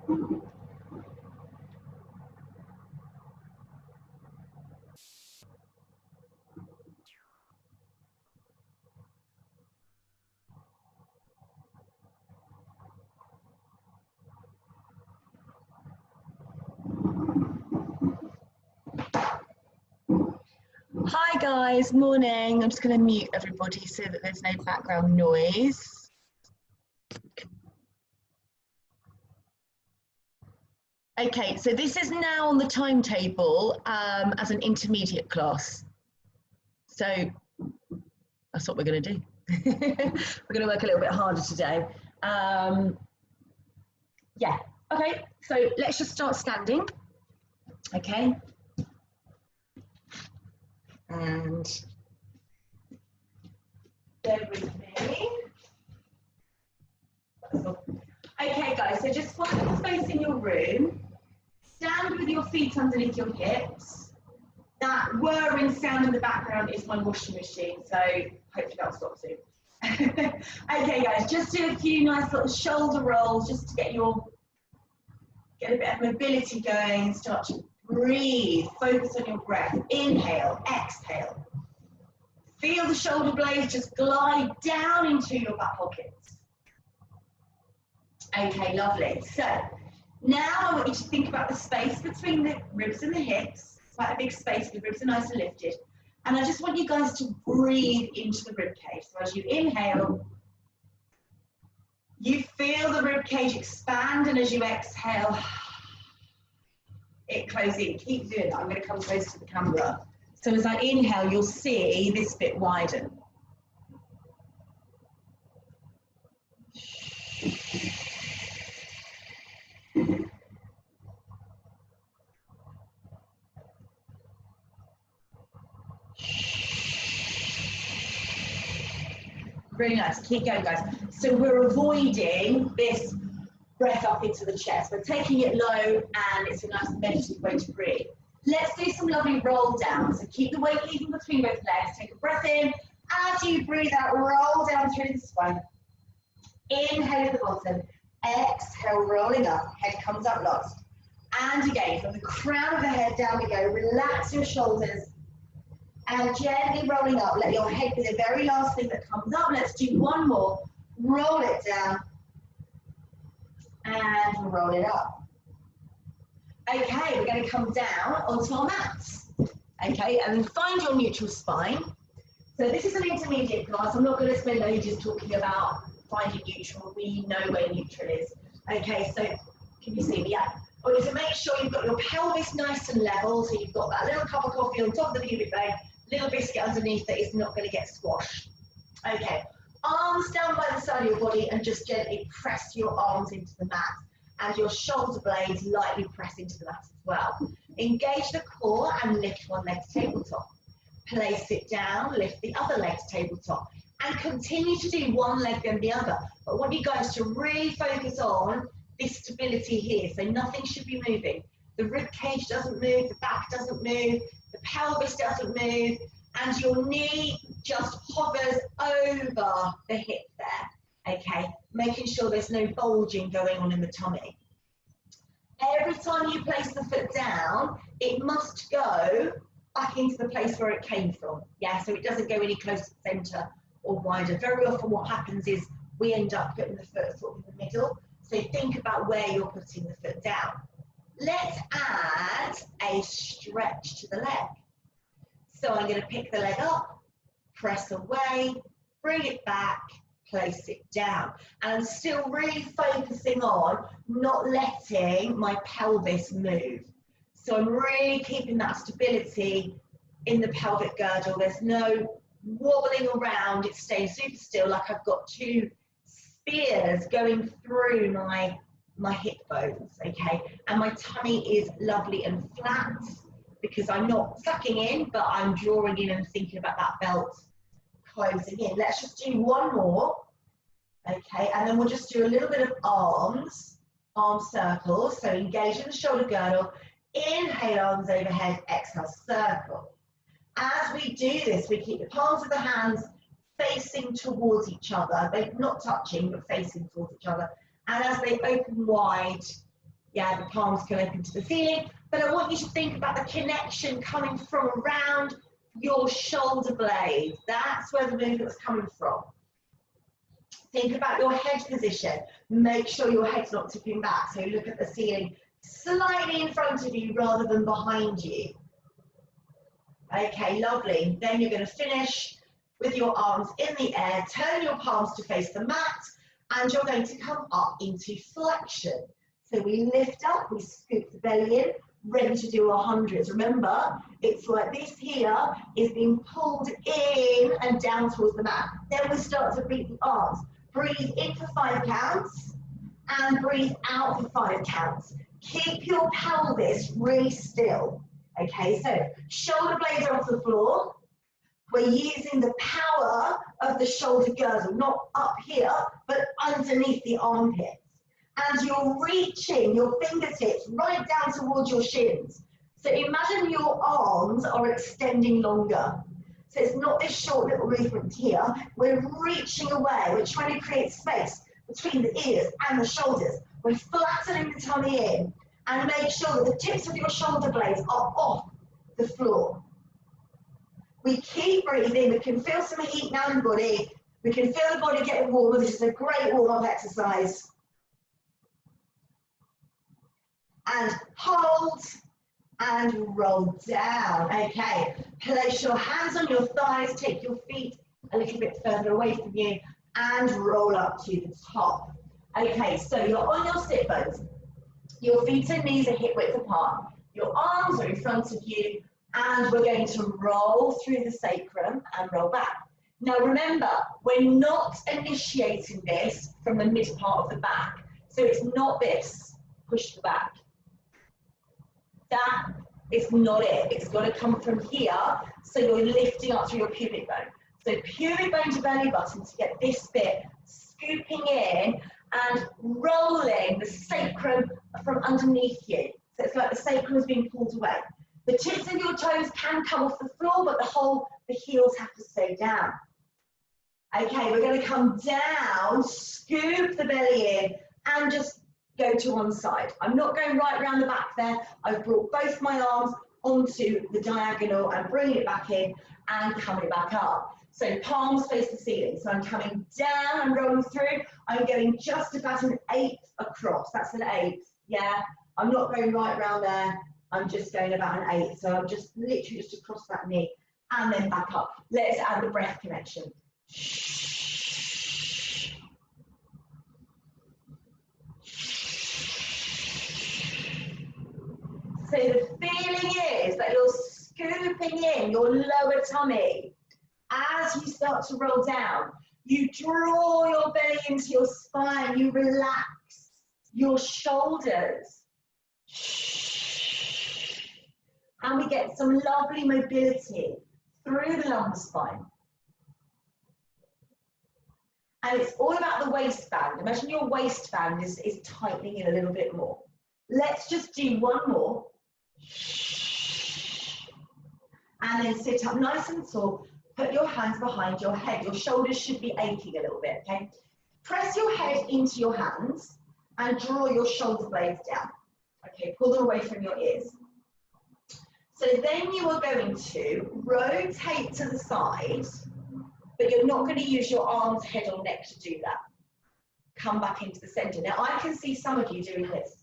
Hi guys, morning. I'm just going to mute everybody so that there's no background noise. Okay, so this is now on the timetable as an intermediate class. So that's what we're going to do. We're going to work a little bit harder today. Yeah, okay, so let's just start standing. Okay. And bear with me. Okay guys, so just find the space in your room. Stand with your feet underneath your hips. That whirring sound in the background is my washing machine, so hopefully that'll stop soon. Okay guys, just do a few nice little shoulder rolls just to get a bit of mobility going, start to breathe, focus on your breath. Inhale, exhale. Feel the shoulder blades just glide down into your back pockets. Okay, lovely. So now I want you to think about the space between the ribs and the hips. Quite a big space, the ribs are nice and lifted. And I just want you guys to breathe into the rib cage. So as you inhale, you feel the rib cage expand, and as you exhale, it closes in. Keep doing that. I'm going to come close to the camera. So as I inhale, you'll see this bit widen. Really nice. Keep going, guys. So we're avoiding this breath up into the chest. We're taking it low, and it's a nice meditative way to breathe. Let's do some lovely roll down. So keep the weight even between both legs. Take a breath in. As you breathe out, roll down through the spine. Inhale at the bottom. Exhale, rolling up. Head comes up last. And again, from the crown of the head down we go. Relax your shoulders. And gently rolling up. Let your head be the very last thing that comes up. Let's do one more. Roll it down. And roll it up. Okay, we're going to come down onto our mats. Okay, and then find your neutral spine. So this is an intermediate class. I'm not going to spend ages talking about finding neutral. We know where neutral is. Okay, so can you see me? Yeah. I want you to make sure you've got your pelvis nice and level. So you've got that little cup of coffee on top of the pubic bone, little biscuit underneath that is not going to get squashed. Okay, arms down by the side of your body and just gently press your arms into the mat. And your shoulder blades lightly press into the mat as well. Engage the core and lift one leg to tabletop. Place it down, lift the other leg to tabletop. And continue to do one leg then the other. But I want you guys to really focus on this stability here. So nothing should be moving. The rib cage doesn't move, the back doesn't move, the pelvis doesn't move, and your knee just hovers over the hip there. Okay, making sure there's no bulging going on in the tummy. Every time you place the foot down, it must go back into the place where it came from. Yeah, so it doesn't go any closer to the center or wider. Very often what happens is we end up putting the foot sort of in the middle. So think about where you're putting the foot down. Let's add a stretch to the leg. So I'm going to pick the leg up, press away, bring it back, place it down. And I'm still really focusing on not letting my pelvis move. So I'm really keeping that stability in the pelvic girdle. There's no wobbling around. It's staying super still, like I've got two spears going through my hip bones, okay? And my tummy is lovely and flat because I'm not sucking in, but I'm drawing in and thinking about that belt closing in. Let's just do one more, okay? And then we'll just do a little bit of arms, arm circles. So engage in the shoulder girdle, inhale, arms overhead, exhale, circle. As we do this, we keep the palms of the hands facing towards each other. They're not touching, but facing towards each other. And as they open wide, Yeah, the palms can open to the ceiling, but I want you to think about the connection coming from around your shoulder blade. That's where the movement's coming from. Think about your head position. Make sure your head's not tipping back. So look at the ceiling slightly in front of you rather than behind you. Okay, lovely. Then you're going to finish with your arms in the air. Turn your palms to face the mat, and you're going to come up into flexion. So we lift up, we scoop the belly in, ready to do our hundreds. Remember, it's like this here is being pulled in and down towards the mat. Then we start to beat the arms. Breathe in for 5 counts and breathe out for 5 counts. Keep your pelvis really still. Okay, so shoulder blades are off the floor. We're using the power of the shoulder girdle, not up here, but underneath the armpits. And you're reaching your fingertips right down towards your shins. So imagine your arms are extending longer. So it's not this short little movement here. We're reaching away. We're trying to create space between the ears and the shoulders. We're flattening the tummy in. And make sure that the tips of your shoulder blades are off the floor. We keep breathing. We can feel some heat now in the body. We can feel the body getting warmer. This is a great warm-up exercise. And hold and roll down. Okay, place your hands on your thighs, take your feet a little bit further away from you and roll up to the top. Okay, so you're on your sit bones. Your feet and knees are hip width apart. Your arms are in front of you, and we're going to roll through the sacrum and roll back. Now remember, we're not initiating this from the mid part of the back. So it's not this, push the back. That is not it. It's got to come from here, so you're lifting up through your pubic bone. So pubic bone to belly button to get this bit scooping in and rolling the sacrum from underneath you. So it's like the sacrum is being pulled away. The tips of your toes can come off the floor, but the heels have to stay down. Okay, we're going to come down, scoop the belly in, and just go to one side. I'm not going right around the back there. I've brought both my arms onto the diagonal and bringing it back in and coming back up. So palms face the ceiling. So I'm coming down and rolling through. I'm going just about an 1/8 across. That's an 1/8, yeah? I'm not going right around there. I'm just going about an 1/8. So I'm just literally just across that knee and then back up. Let's add the breath connection. So the feeling is that you're scooping in your lower tummy. As you start to roll down, you draw your belly into your spine, you relax your shoulders. And we get some lovely mobility through the lumbar spine. And it's all about the waistband. Imagine your waistband is tightening in a little bit more. Let's just do one more. And then sit up nice and tall. Put your hands behind your head. Your shoulders should be aching a little bit, okay? Press your head into your hands and draw your shoulder blades down. Okay, pull them away from your ears. So then you are going to rotate to the side, but you're not going to use your arms, head or neck to do that. Come back into the center. Now I can see some of you doing this.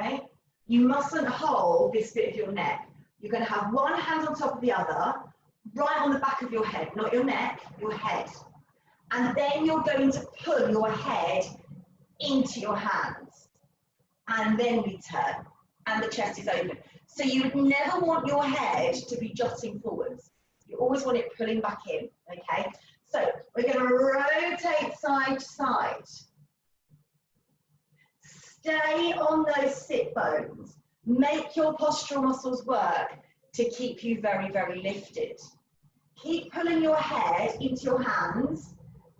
Okay? You mustn't hold this bit of your neck. You're going to have one hand on top of the other, right on the back of your head, not your neck, your head. And then you're going to pull your head into your hands. And then we turn, and the chest is open. So you would never want your head to be jutting forwards. You always want it pulling back in, okay? So we're going to rotate side to side. Stay on those sit bones. Make your postural muscles work to keep you very, very lifted. Keep pulling your head into your hands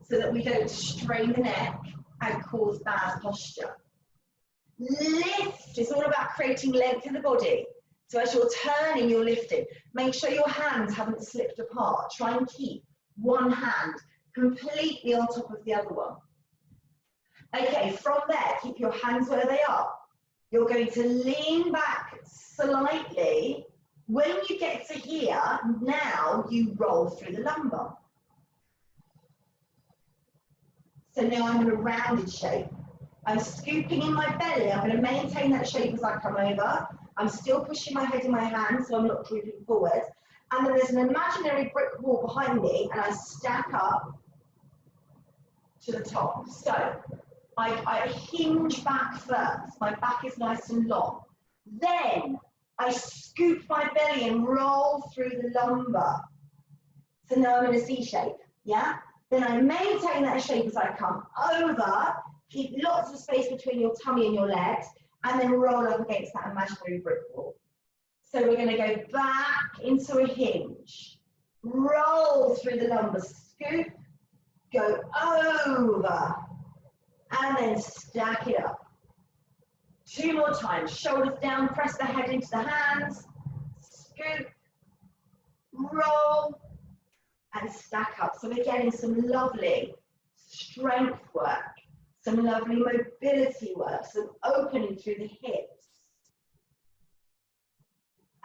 so that we don't strain the neck and cause bad posture. Lift, it's all about creating length in the body. So as you're turning, you're lifting. Make sure your hands haven't slipped apart. Try and keep one hand completely on top of the other one. Okay, from there, keep your hands where they are. You're going to lean back slightly. When you get to here, now you roll through the lumbar. So now I'm in a rounded shape. I'm scooping in my belly. I'm going to maintain that shape as I come over. I'm still pushing my head in my hands, so I'm not drooping forward. And then there's an imaginary brick wall behind me, and I stack up to the top. So I hinge back first. My back is nice and long. Then I scoop my belly and roll through the lumbar. So now I'm in a C shape, yeah? Then I maintain that shape as I come over, keep lots of space between your tummy and your legs, and then roll up against that imaginary brick wall. So we're gonna go back into a hinge, roll through the lumbar, scoop, go over, and then stack it up. 2 more times, shoulders down, press the head into the hands, scoop, roll, and stack up. So we're getting some lovely strength work, some lovely mobility work, some opening through the hips.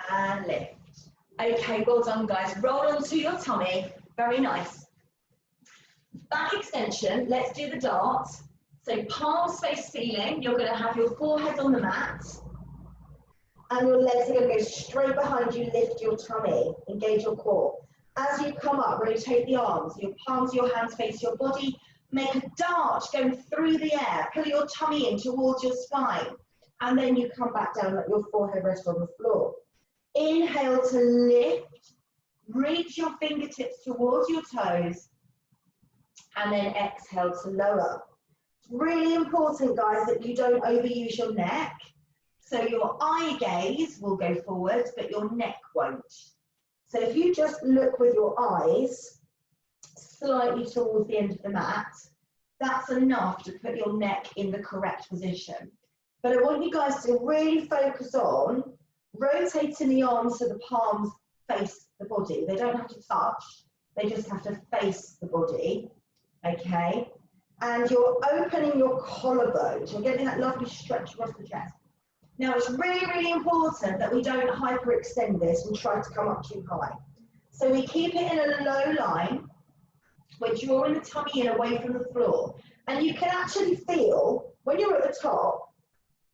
And lift. Okay, well done guys. Roll onto your tummy, very nice. Back extension, let's do the dart. So palms face ceiling, you're going to have your forehead on the mat, and your legs are going to go straight behind you, lift your tummy, engage your core. As you come up, rotate the arms, your palms, your hands face your body, make a dart going through the air, pull your tummy in towards your spine, and then you come back down, let your forehead rest on the floor. Inhale to lift, reach your fingertips towards your toes, and then exhale to lower. It's really important, guys, that you don't overuse your neck. So your eye gaze will go forward, but your neck won't. So if you just look with your eyes slightly towards the end of the mat, that's enough to put your neck in the correct position. But I want you guys to really focus on rotating the arms so the palms face the body. They don't have to touch, they just have to face the body, okay? And you're opening your collarbones, you're getting that lovely stretch across the chest. Now it's really, really important that we don't hyperextend this and try to come up too high. So we keep it in a low line, we're drawing the tummy in away from the floor. And you can actually feel, when you're at the top,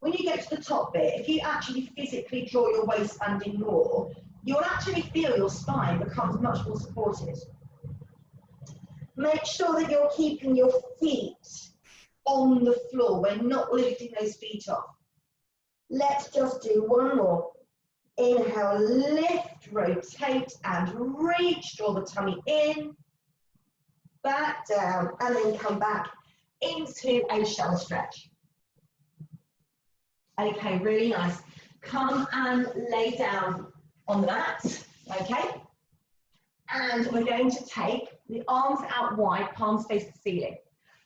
when you get to the top bit, if you actually physically draw your waistband in more, you'll actually feel your spine becomes much more supported. Make sure that you're keeping your feet on the floor. We're not lifting those feet off. Let's just do one more. Inhale, lift, rotate, and reach. Draw the tummy in, back down, and then come back into a shell stretch. Okay, really nice. Come and lay down on the mat, okay? And we're going to take the arms out wide, palms face the ceiling.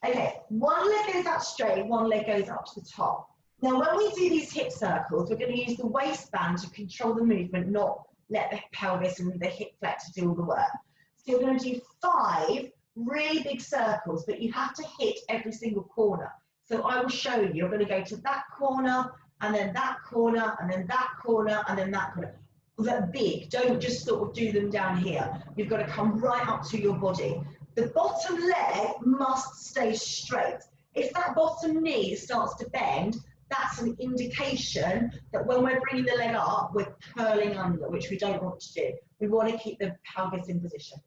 Okay, one leg goes out straight, one leg goes up to the top. Now, when we do these hip circles, we're going to use the waistband to control the movement, not let the pelvis and the hip flexor do all the work. So you're going to do 5 really big circles, but you have to hit every single corner. So I will show you. You're going to go to that corner, and then that corner, and then that corner, and then that corner. They're big. Don't just sort of do them down here. You've got to come right up to your body. The bottom leg must stay straight. If that bottom knee starts to bend, that's an indication that when we're bringing the leg up, we're curling under, which we don't want to do. We want to keep the pelvis in position.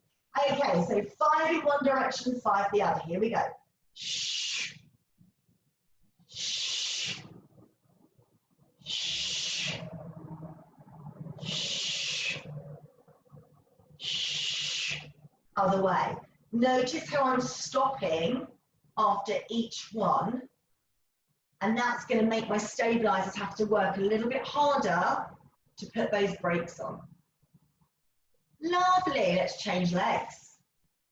Okay, so 5 in one direction, 5 the other. Here we go. Shh. Shh. Shh. Shh. Shh. Other way. Notice how I'm stopping after each one. And that's going to make my stabilizers have to work a little bit harder to put those brakes on. Lovely. Let's change legs.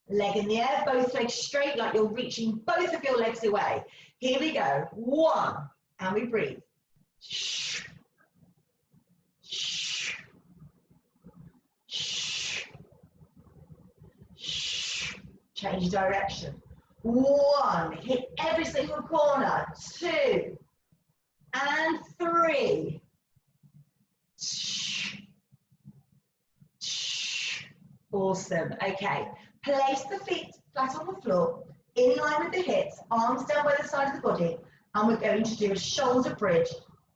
Leg in the air, both legs straight, like you're reaching both of your legs away. Here we go. 1, and we breathe. Shh. Shh. Shh. Shh. Change direction. 1, hit every single corner, 2, and 3. Awesome. Okay, place the feet flat on the floor, in line with the hips, arms down by the side of the body, and we're going to do a shoulder bridge,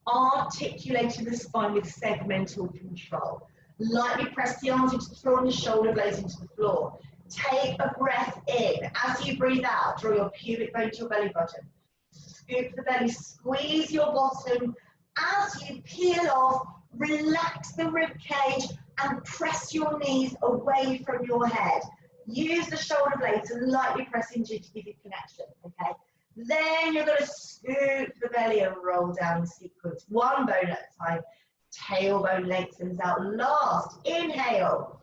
articulating the spine with segmental control. Lightly press the arms into the floor and the shoulder blades into the floor. Take a breath in. As you breathe out, draw your pubic bone to your belly button. Scoop the belly, squeeze your bottom. As you peel off, relax the rib cage and press your knees away from your head. Use the shoulder blade to lightly press into to give you connection, okay? Then you're going to scoop the belly and roll down in sequence, one bone at a time. Tailbone lengthens out last. Inhale.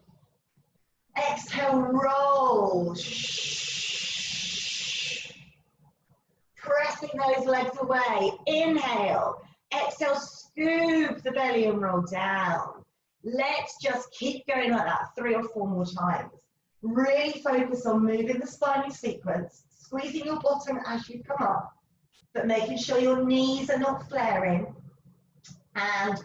Exhale, roll. Pressing those legs away. Inhale. Exhale, scoop the belly and roll down. Let's just keep going like that 3 or 4 more times. Really focus on moving the spine in sequence, squeezing your bottom as you come up, but making sure your knees are not flaring. And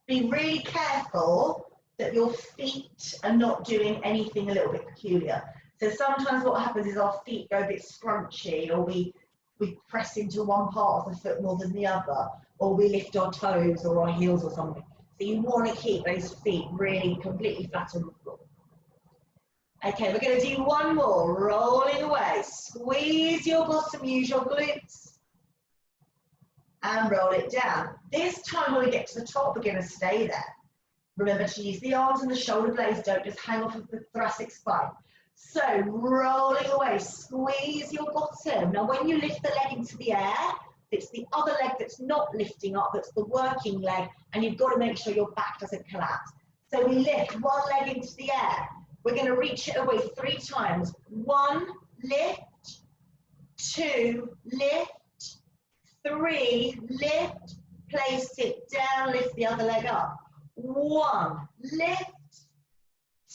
be really careful that your feet are not doing anything a little bit peculiar. So sometimes what happens is our feet go a bit scrunchy, or we press into one part of the foot more than the other, or we lift our toes or our heels or something. So you want to keep those feet really completely flat on the floor. Okay, we're going to do one more, rolling away. Squeeze your bottom, use your glutes, and roll it down. This time when we get to the top, we're going to stay there. Remember to use the arms and the shoulder blades, don't just hang off of the thoracic spine. So, rolling away, squeeze your bottom. Now when you lift the leg into the air, it's the other leg that's not lifting up, that's the working leg, and you've got to make sure your back doesn't collapse. So we lift one leg into the air. We're going to reach it away 3 times. 1, lift, 2, lift, 3, lift, place it down, lift the other leg up. 1, lift,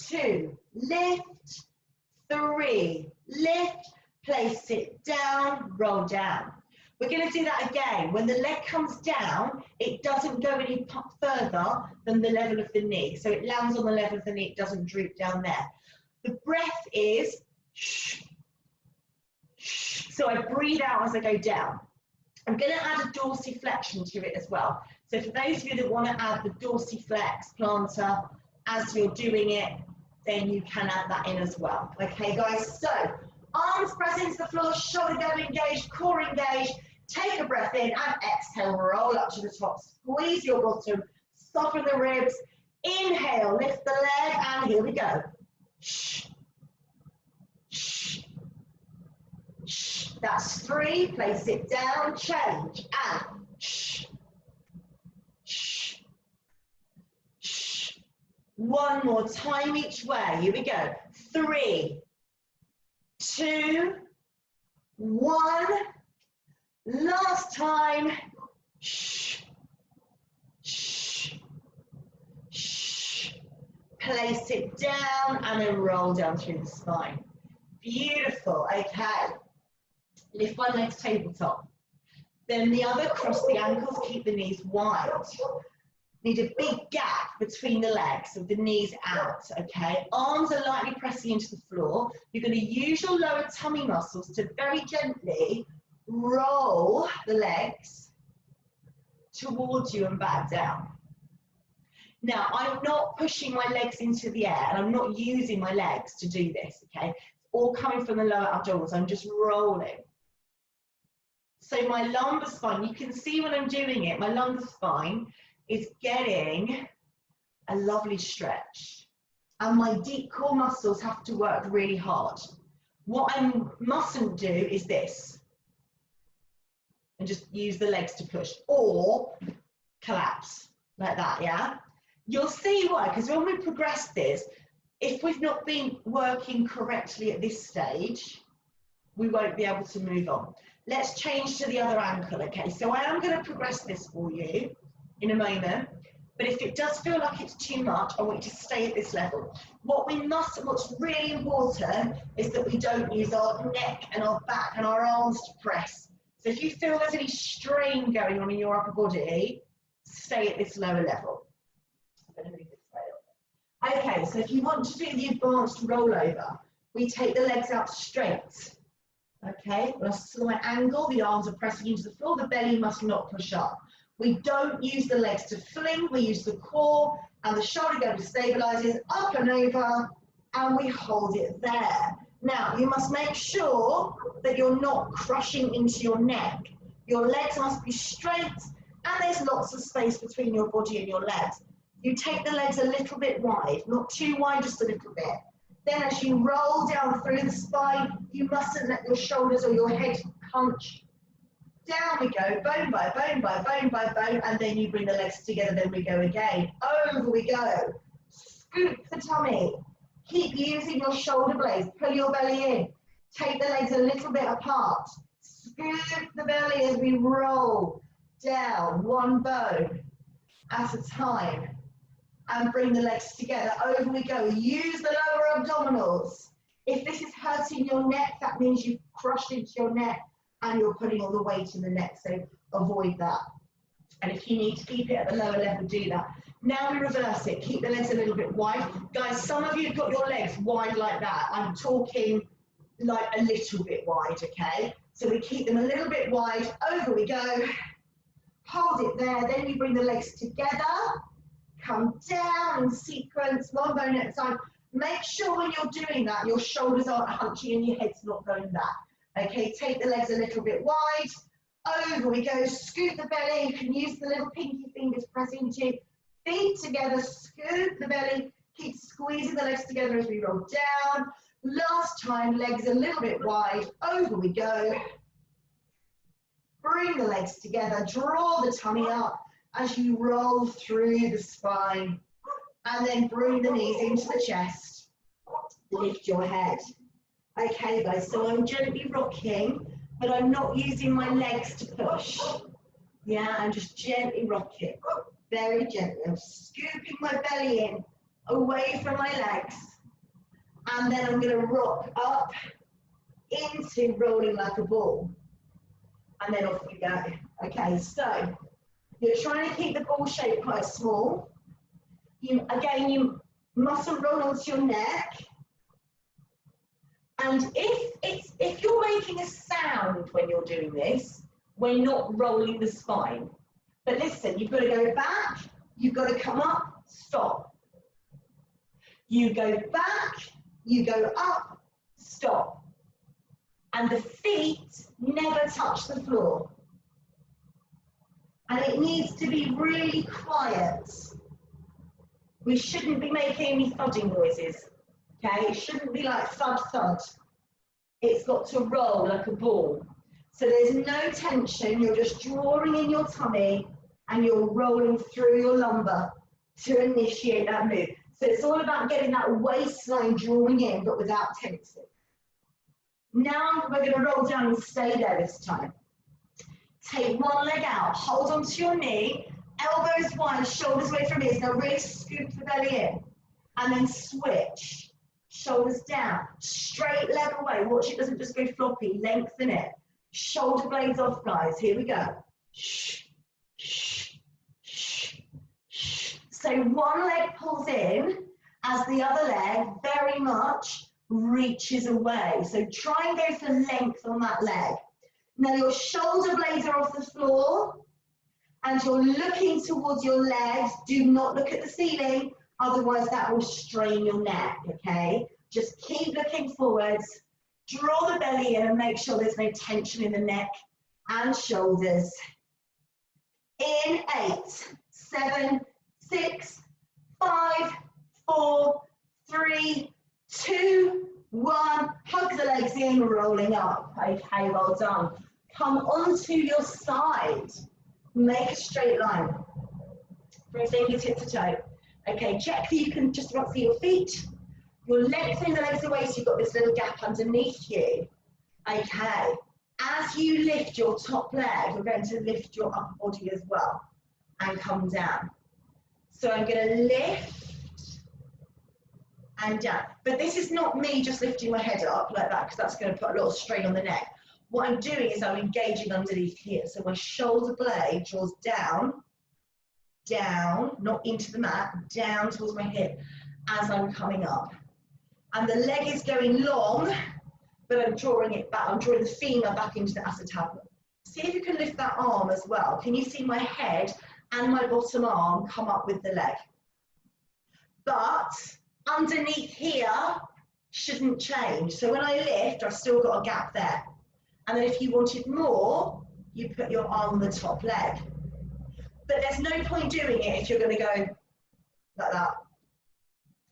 2, lift, 3, lift, place it down, roll down. We're going to do that again. When the leg comes down, it doesn't go any further than the level of the knee. So it lands on the level of the knee, it doesn't droop down there. The breath is shh, shh. So I breathe out as I go down. I'm going to add a dorsiflexion to it as well. So for those of you that want to add the dorsiflex plantar as you're doing it, then you can add that in as well. Okay, guys, so arms press into the floor, shoulder down engaged, core engaged. Take a breath in and exhale, roll up to the top. Squeeze your bottom, soften the ribs. Inhale, lift the leg, and here we go. Shh. Shh. Shh. That's 3. Place it down, change, and shh. Shh. Shh. One more time each way. Here we go. 3, 2, 1. Last time. Shh. Shh. Shh. Place it down and then roll down through the spine. Beautiful. Okay. Lift one leg to tabletop. Then the other, cross the ankles, keep the knees wide. Need a big gap between the legs with the knees out, okay? Arms are lightly pressing into the floor. You're going to use your lower tummy muscles to very gently roll the legs towards you and back down. Now, I'm not pushing my legs into the air, and I'm not using my legs to do this, okay? It's all coming from the lower abdominals. I'm just rolling. So my lumbar spine, you can see when I'm doing it, my lumbar spine is getting a lovely stretch. And my deep core muscles have to work really hard. What I mustn't do is this. And just use the legs to push. Or collapse, like that, yeah? You'll see why, because when we progress this, if we've not been working correctly at this stage, we won't be able to move on. Let's change to the other ankle, okay? So I am going to progress this for you in a moment. But if it does feel like it's too much, I want you to stay at this level. What's really important is that we don't use our neck and our back and our arms to press. So if you feel there's any strain going on in your upper body, stay at this lower level. I'm going to move this way up. Okay, so if you want to do the advanced rollover, we take the legs out straight. Okay, on a slight angle, the arms are pressing into the floor, the belly must not push up. We don't use the legs to fling, we use the core and the shoulder girdle stabilizes up and over, and we hold it there. Now, you must make sure that you're not crushing into your neck. Your legs must be straight, and there's lots of space between your body and your legs. You take the legs a little bit wide, not too wide, just a little bit. Then as you roll down through the spine, you mustn't let your shoulders or your head hunch. Down we go, bone by bone by bone by bone, and then you bring the legs together, then we go again. Over we go. Scoop the tummy. Keep using your shoulder blades. Pull your belly in. Take the legs a little bit apart. Scoop the belly as we roll down, one bone at a time. And bring the legs together. Over we go. Use the lower abdominals. If this is hurting your neck, that means you've crushed into your neck and you're putting all the weight in the neck, so avoid that. And if you need to keep it at the lower level, do that. Now we reverse it. Keep the legs a little bit wide. Guys, some of you have got your legs wide like that. I'm talking like a little bit wide, okay? So we keep them a little bit wide. Over we go. Hold it there. Then you bring the legs together. Come down in sequence, one bone at a time. Make sure when you're doing that, your shoulders aren't hunching and your head's not going back. Okay, take the legs a little bit wide. Over we go. Scoop the belly. You can use the little pinky fingers, press into. Feet together, scoop the belly. Keep squeezing the legs together as we roll down. Last time, legs a little bit wide. Over we go. Bring the legs together. Draw the tummy up as you roll through the spine. And then bring the knees into the chest. Lift your head. Okay, guys, so I'm gently rocking, but I'm not using my legs to push. Yeah, I'm just gently rocking. Very gently. I'm scooping my belly in, away from my legs. And then I'm going to rock up into rolling like a ball. And then off we go. Okay, so you're trying to keep the ball shape quite small. Again, you mustn't roll onto your neck. And if you're making a sound when you're doing this, we're not rolling the spine. But listen, you've got to go back, you've got to come up, stop. You go back, you go up, stop. And the feet never touch the floor. And it needs to be really quiet. We shouldn't be making any thudding noises. Okay, it shouldn't be like thud, thud. It's got to roll like a ball. So there's no tension, you're just drawing in your tummy and you're rolling through your lumbar to initiate that move. So it's all about getting that waistline drawing in, but without tensing. Now we're going to roll down and stay there this time. Take one leg out, hold onto your knee, elbows wide, shoulders away from ears. Now really scoop the belly in and then switch. Shoulders down, straight leg away. Watch it doesn't just go floppy, lengthen it. Shoulder blades off, guys. Here we go. Shh, shh, shh, shh. So one leg pulls in as the other leg very much reaches away. So try and go for length on that leg. Now your shoulder blades are off the floor and you're looking towards your legs. Do not look at the ceiling. Otherwise, that will strain your neck, okay? Just keep looking forwards, draw the belly in and make sure there's no tension in the neck and shoulders. In 8, 7, 6, 5, 4, 3, 2, 1. Hug the legs in, rolling up. Okay, well done. Come onto your side. Make a straight line from fingertip to toe. Okay, check that you can just about see your feet. You're lengthening the legs away so you've got this little gap underneath you. Okay, as you lift your top leg, you're going to lift your upper body as well and come down. So I'm going to lift and down. But this is not me just lifting my head up like that, because that's going to put a lot of strain on the neck. What I'm doing is I'm engaging underneath here. So my shoulder blade draws down, down, not into the mat, down towards my hip as I'm coming up. And the leg is going long, but I'm drawing it back. I'm drawing the femur back into the acetabulum. See if you can lift that arm as well. Can you see my head and my bottom arm come up with the leg? But underneath here shouldn't change. So when I lift, I've still got a gap there. And then if you wanted more, you put your arm on the top leg. But there's no point doing it if you're going to go like that.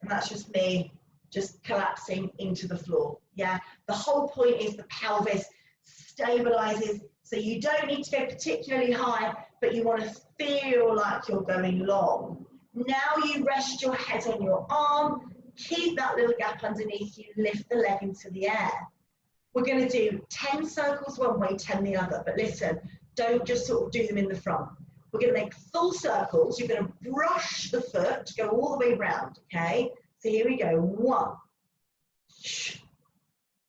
And that's just me just collapsing into the floor. Yeah, the whole point is the pelvis stabilizes, so you don't need to go particularly high, but you want to feel like you're going long. Now you rest your head on your arm, keep that little gap underneath you, lift the leg into the air. We're going to do 10 circles one way, 10 the other, but listen, don't just sort of do them in the front. We're going to make full circles. You're going to brush the foot to go all the way round, okay? So here we go. 1.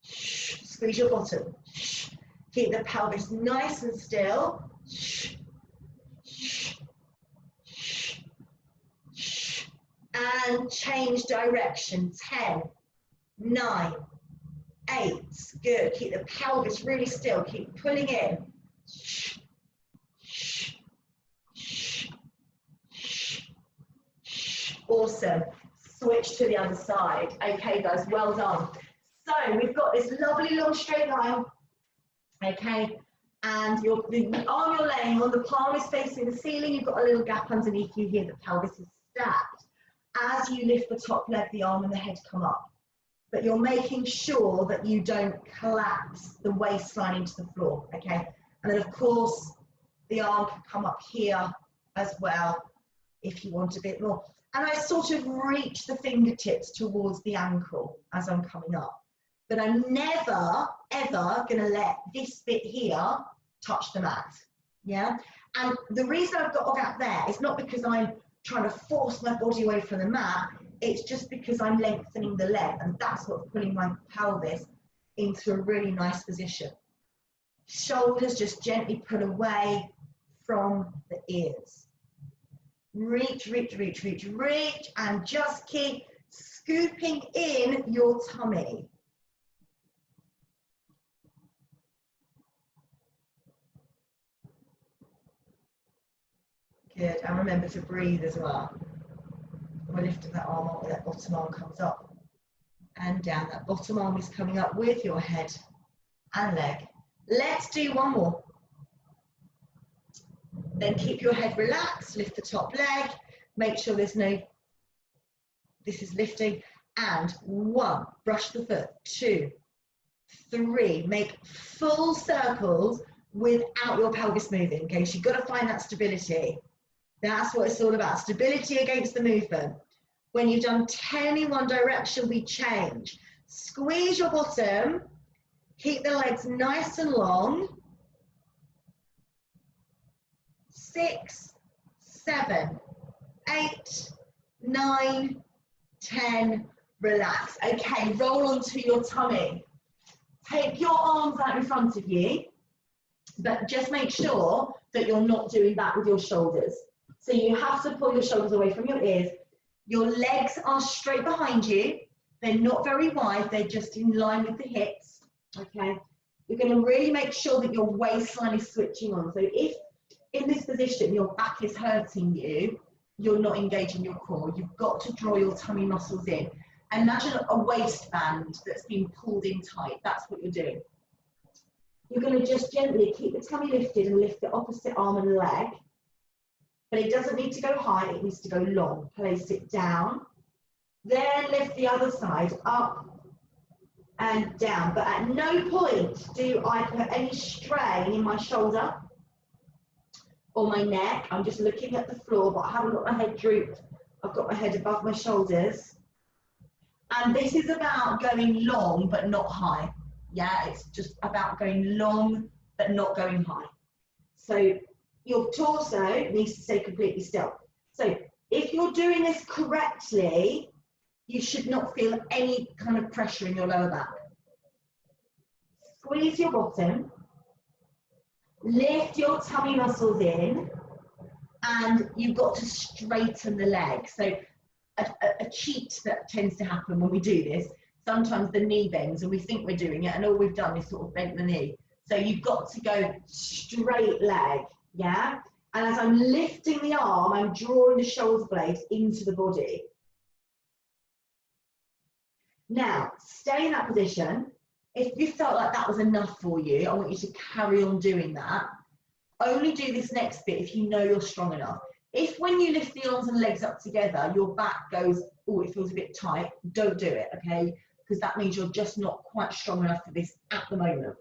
Squeeze your bottom. Keep the pelvis nice and still. And change direction. 10, 9, 8. Good. Keep the pelvis really still. Keep pulling in. Awesome. Switch to the other side. Okay, guys, well done. So we've got this lovely long straight line. Okay, and the arm you're laying on, the palm is facing the ceiling. You've got a little gap underneath you here. The pelvis is stacked. As you lift the top leg, the arm and the head come up. But you're making sure that you don't collapse the waistline into the floor. Okay, and then of course the arm can come up here as well if you want a bit more. And I sort of reach the fingertips towards the ankle as I'm coming up. But I'm never, ever going to let this bit here touch the mat. Yeah? And the reason I've got a gap there is not because I'm trying to force my body away from the mat. It's just because I'm lengthening the leg. And that's what's putting my pelvis into a really nice position. Shoulders just gently put away from the ears. Reach, reach, reach, reach, reach, and just keep scooping in your tummy. Good, and remember to breathe as well. We're lifting that arm up, that bottom arm comes up and down. That bottom arm is coming up with your head and leg. Let's do one more. Then keep your head relaxed, lift the top leg, make sure there's no, this is lifting, and 1, brush the foot, 2, 3, make full circles without your pelvis moving, okay? So you've got to find that stability. That's what it's all about, stability against the movement. When you've done 10 in one direction, we change. Squeeze your bottom, keep the legs nice and long. 6, 7, 8, 9, 10, relax. Okay, roll onto your tummy. Take your arms out in front of you, but just make sure that you're not doing that with your shoulders. So you have to pull your shoulders away from your ears. Your legs are straight behind you. They're not very wide, they're just in line with the hips, okay? You're gonna really make sure that your waistline is switching on. So if in this position, your back is hurting you, you're not engaging your core. You've got to draw your tummy muscles in. Imagine a waistband that's been pulled in tight. That's what you're doing. You're going to just gently keep the tummy lifted and lift the opposite arm and leg. But it doesn't need to go high, it needs to go long. Place it down. Then lift the other side up and down. But at no point do I put any strain in my shoulder or my neck. I'm just looking at the floor, but I haven't got my head drooped. I've got my head above my shoulders. And this is about going long, but not high. Yeah, it's just about going long, but not going high. So your torso needs to stay completely still. So If you're doing this correctly, you should not feel any kind of pressure in your lower back. Squeeze your bottom, lift your tummy muscles in, and you've got to straighten the leg. So a cheat that tends to happen when we do this, sometimes the knee bends and we think we're doing it and all we've done is sort of bent the knee. So you've got to go straight leg, yeah? And as I'm lifting the arm, I'm drawing the shoulder blade into the body. Now, stay in that position. If you felt like that was enough for you, I want you to carry on doing that. Only do this next bit if you know you're strong enough. If when you lift the arms and legs up together, your back goes, oh, it feels a bit tight, don't do it, okay? Because that means you're just not quite strong enough for this at the moment.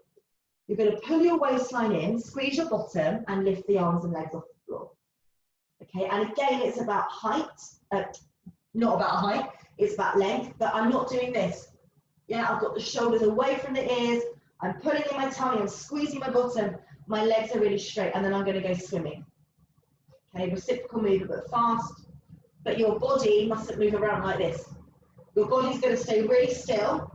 You're going to pull your waistline in, squeeze your bottom, and lift the arms and legs off the floor. Okay, and again, it's about height, not about height, it's about length, but I'm not doing this. Yeah, I've got the shoulders away from the ears, I'm pulling in my tummy, I'm squeezing my bottom, my legs are really straight, and then I'm going to go swimming. Okay, reciprocal movement, but fast, but your body mustn't move around like this. Your body's going to stay really still.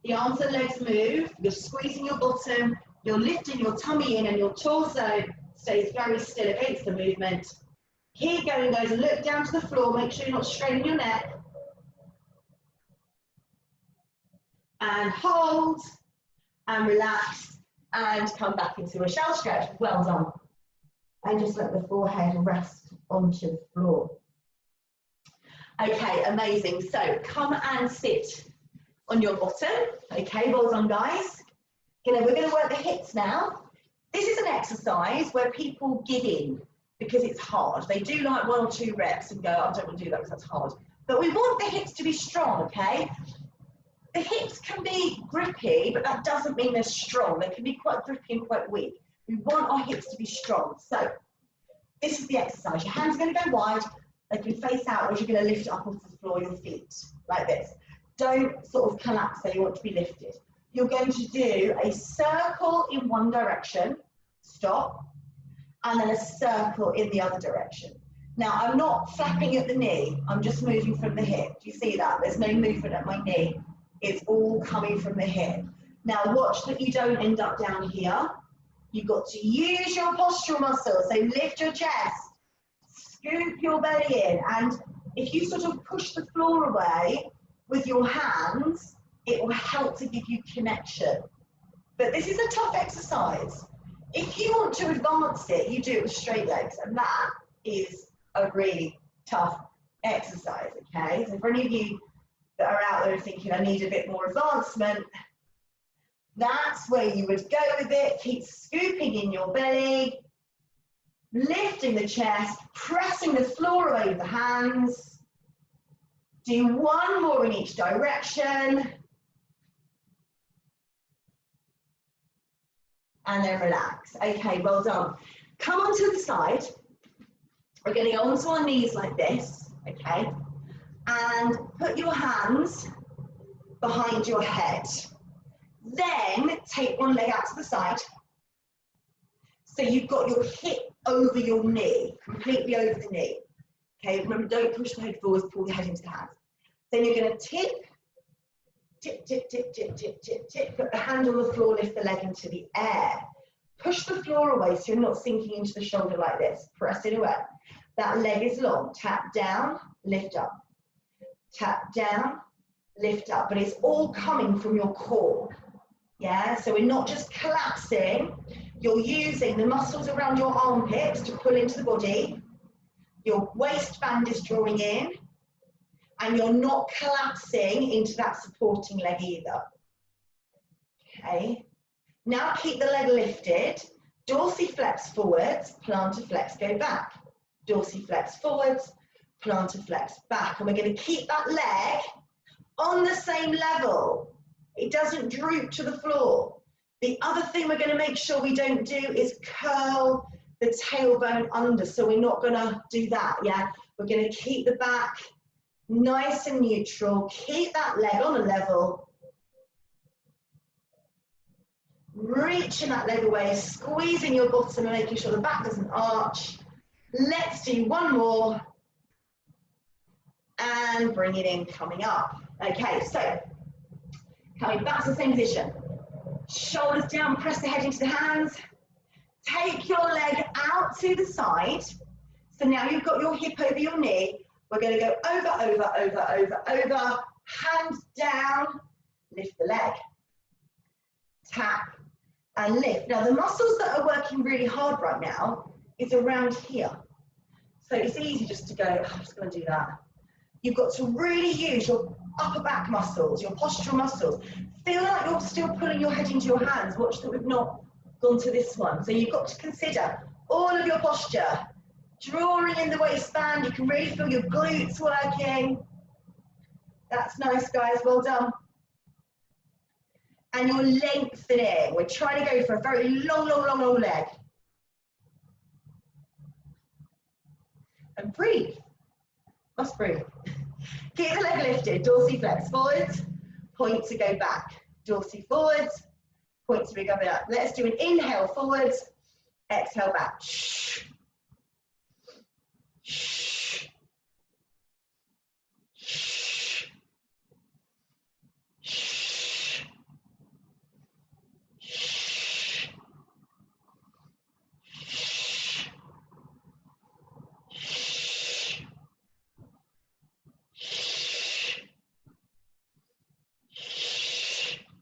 The arms and legs move, you're squeezing your bottom, you're lifting your tummy in, and your torso stays very still against the movement. Keep going, guys, and look down to the floor, make sure you're not straining your neck. And hold, and relax, and come back into a shell stretch. Well done. And just let the forehead rest onto the floor. Okay, amazing. So come and sit on your bottom. Okay, well done, guys. We're going to work the hips now. This is an exercise where people give in because it's hard. They do like 1 or 2 reps and go, I don't want to do that because that's hard. But we want the hips to be strong, okay? The hips can be grippy, but that doesn't mean they're strong. They can be quite grippy and quite weak. We want our hips to be strong. So this is the exercise. Your hands are going to go wide. They can face out, or you're going to lift it up off the floor, your feet, like this. Don't sort of collapse, so you want to be lifted. You're going to do a circle in one direction, stop, and then a circle in the other direction. Now, I'm not flapping at the knee. I'm just moving from the hip. Do you see that? There's no movement at my knee. It's all coming from the hip. Now, watch that you don't end up down here. You've got to use your postural muscles. So lift your chest, scoop your belly in, and if you sort of push the floor away with your hands, it will help to give you connection. But this is a tough exercise. If you want to advance it, you do it with straight legs, and that is a really tough exercise, okay? So for any of you that are out there thinking, I need a bit more advancement, that's where you would go with it. Keep scooping in your belly, lifting the chest, pressing the floor away with the hands. Do 1 more in each direction. And then relax. Okay, well done. Come onto the side. We're going to go onto our knees like this, okay? And put your hands behind your head. Then take one leg out to the side. So you've got your hip over your knee, completely over the knee. Okay, remember, don't push the head forwards, pull the head into the hands. Then you're going to tip, tip, tip, tip, tip, tip, tip, tip. Put the hand on the floor, lift the leg into the air. Push the floor away so you're not sinking into the shoulder like this. Press it away. That leg is long. Tap down, lift up. Tap down, lift up. But it's all coming from your core. Yeah, so we're not just collapsing. You're using the muscles around your armpits to pull into the body. Your waistband is drawing in. And you're not collapsing into that supporting leg either. Okay. Now keep the leg lifted. Dorsiflex forwards, plantar flex go back. Dorsiflex forwards, plantar flex back. And we're going to keep that leg on the same level. It doesn't droop to the floor. The other thing we're going to make sure we don't do is curl the tailbone under. So we're not going to do that, yeah? We're going to keep the back nice and neutral. Keep that leg on a level. Reaching that leg away, squeezing your bottom and making sure the back doesn't arch. Let's do 1 more. and bring it in, coming up. Okay, so coming back to the same position. Shoulders down, press the head into the hands. Take your leg out to the side. So now you've got your hip over your knee. We're going to go over, over, over, over, over. Hands down, lift the leg. Tap and lift. Now the muscles that are working really hard right now is around here. So it's easy just to go, oh, I'm just going to do that. You've got to really use your upper back muscles, your postural muscles. Feel like you're still pulling your head into your hands. Watch that we've not gone to this one. So you've got to consider all of your posture. Drawing in the waistband, you can really feel your glutes working. That's nice, guys, well done. And you're lengthening. We're trying to go for a very long, long, long, long leg. And breathe. Must breathe. Keep the leg lifted, dorsiflex forwards, point to go back. Dorsey forwards, point to go up. Let's do an inhale forwards, exhale back. Shh. Shh. Shh. Shh.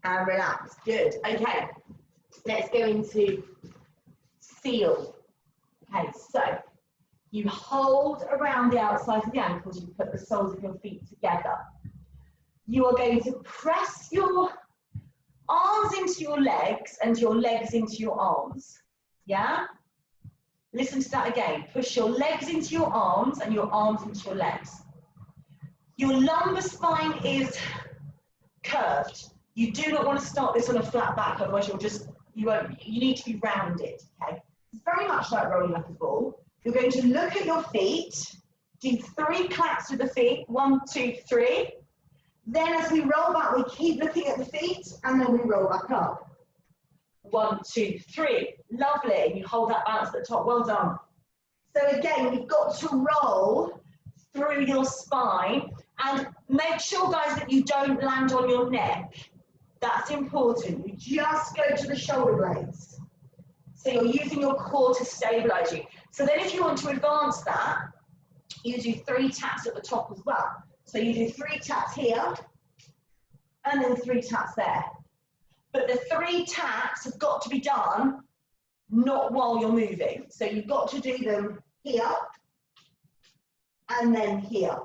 And relax, good. Okay, let's go into seal. Okay, so you hold around the outside of the ankles, you put the soles of your feet together. You are going to press your arms into your legs and your legs into your arms. Yeah? Listen to that again. Push your legs into your arms and your arms into your legs. Your lumbar spine is curved. You do not want to start this on a flat back, otherwise you need to be rounded, okay? It's very much like rolling like a ball. You're going to look at your feet, do 3 claps with the feet, 1, 2, 3. Then as we roll back, we keep looking at the feet, and then we roll back up. 1, 2, 3, lovely. You hold that balance at the top, well done. So again, you've got to roll through your spine, and make sure, guys, that you don't land on your neck. That's important. You just go to the shoulder blades. So you're using your core to stabilize you. So then if you want to advance that, you do 3 taps at the top as well. So you do 3 taps here, and then 3 taps there. But the 3 taps have got to be done not while you're moving. So you've got to do them here, and then here.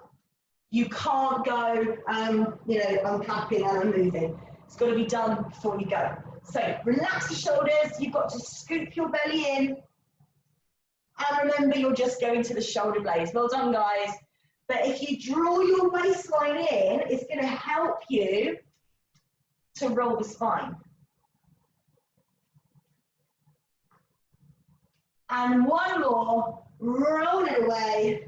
You can't go, I'm clapping and I'm moving. It's got to be done before you go. So relax the shoulders. You've got to scoop your belly in. And remember, you're just going to the shoulder blades. Well done, guys. But if you draw your waistline in, it's going to help you to roll the spine. And one more. Roll it away.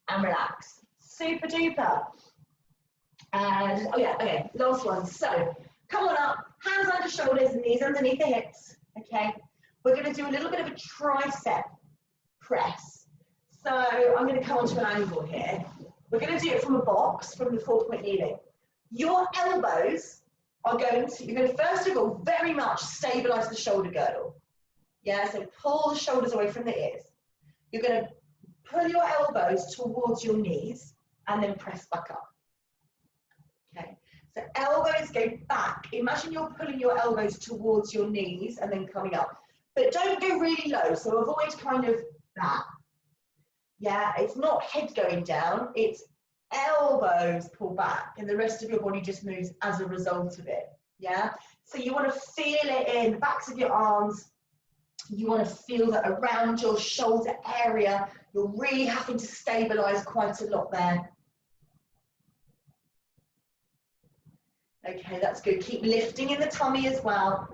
And relax. Super duper. And oh yeah, okay, last one. So come on up, hands under shoulders, knees underneath the hips. Okay, we're going to do a little bit of a tricep press. So I'm going to come onto an angle here. We're going to do it from a box, from the 4-point kneeling. Your elbows are going to, you're going to first of all very much stabilize the shoulder girdle. Yeah, so pull the shoulders away from the ears. You're going to pull your elbows towards your knees and then press back up. Okay, so elbows go back. Imagine you're pulling your elbows towards your knees and then coming up. But don't go really low, so avoid kind of that. Yeah, it's not head going down, it's elbows pull back and the rest of your body just moves as a result of it. Yeah, so you want to feel it in the backs of your arms. You want to feel that around your shoulder area, you're really having to stabilize quite a lot there. Okay, that's good. Keep lifting in the tummy as well.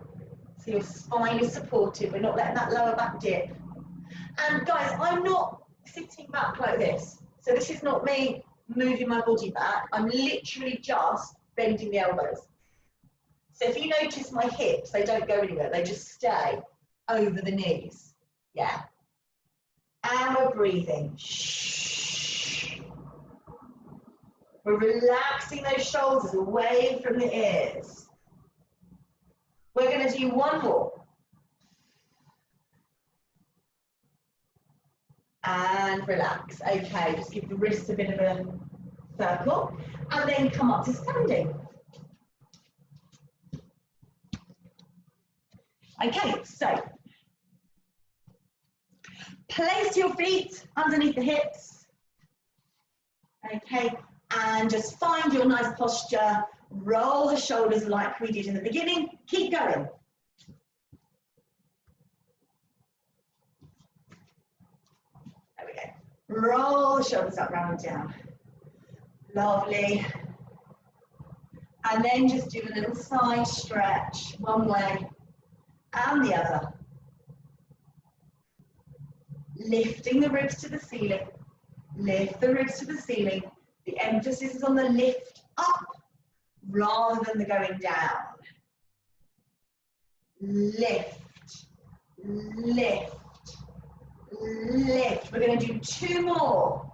So your spine is supported. We're not letting that lower back dip. And guys, I'm not sitting back like this. So this is not me moving my body back. I'm literally just bending the elbows. So if you notice my hips, they don't go anywhere. They just stay over the knees. Yeah. And we're breathing. Shh. We're relaxing those shoulders away from the ears. We're going to do one more. And relax. Okay, just give the wrists a bit of a circle. And then come up to standing. Okay, so place your feet underneath the hips. Okay, and just find your nice posture. Roll the shoulders like we did in the beginning. Keep going. There we go. Roll the shoulders up, round and down. Lovely. And then just do a little side stretch, one way and the other. Lifting the ribs to the ceiling. Lift the ribs to the ceiling. The emphasis is on the lift up rather than the going down. Lift, lift, lift. We're going to do two more.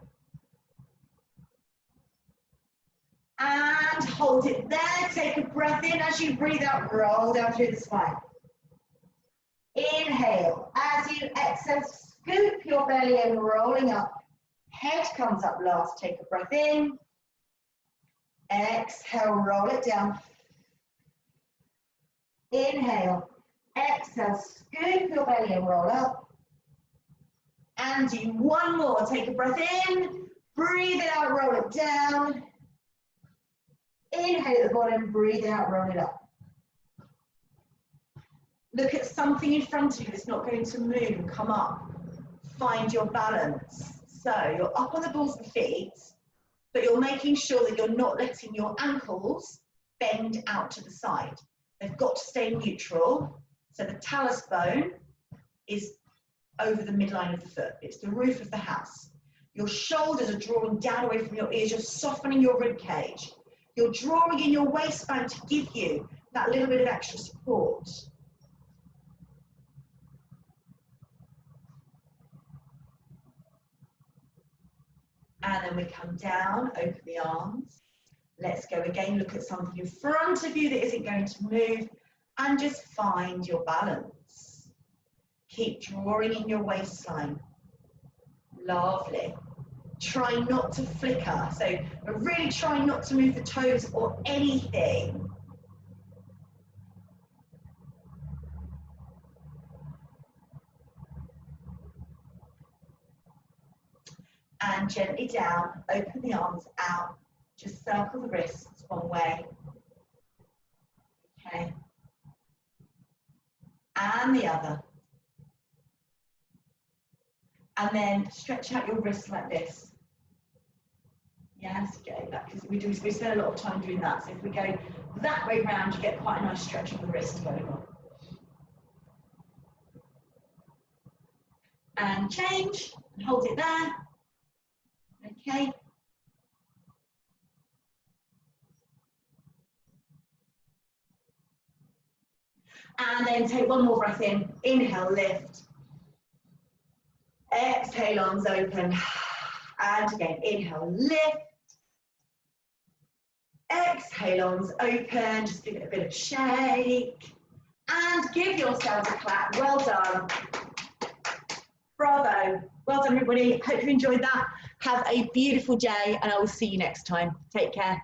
And hold it there. Take a breath in as you breathe out. Roll down through the spine. Inhale. As you exhale, scoop your belly in, rolling up. Head comes up last. Take a breath in. Exhale, roll it down. Inhale. Exhale, scoop your belly and roll up. And do one more. Take a breath in. Breathe it out, roll it down. Inhale at the bottom, breathe out, roll it up. Look at something in front of you that's not going to move and come up. Find your balance. So you're up on the balls of the feet, but you're making sure that you're not letting your ankles bend out to the side. They've got to stay neutral. So the talus bone is over the midline of the foot. It's the roof of the house. Your shoulders are drawing down away from your ears. You're softening your rib cage. You're drawing in your waistband to give you that little bit of extra support. And then we come down, open the arms. Let's go again, look at something in front of you that isn't going to move, and just find your balance. Keep drawing in your waistline. Lovely. Try not to flicker. So we're really trying not to move the toes or anything. And gently down, open the arms out. Just circle the wrists one way. Okay. And the other. And then stretch out your wrists like this. Yes, okay, because we spend a lot of time doing that. So if we go that way round, you get quite a nice stretch of the wrist going on. And change, and hold it there. Okay. And then take one more breath in. Inhale, lift. Exhale, arms open. And again, inhale, lift. Exhale, arms open. Just give it a bit of shake. And give yourselves a clap. Well done. Bravo. Well done, everybody. Hope you enjoyed that. Have a beautiful day, and I will see you next time. Take care.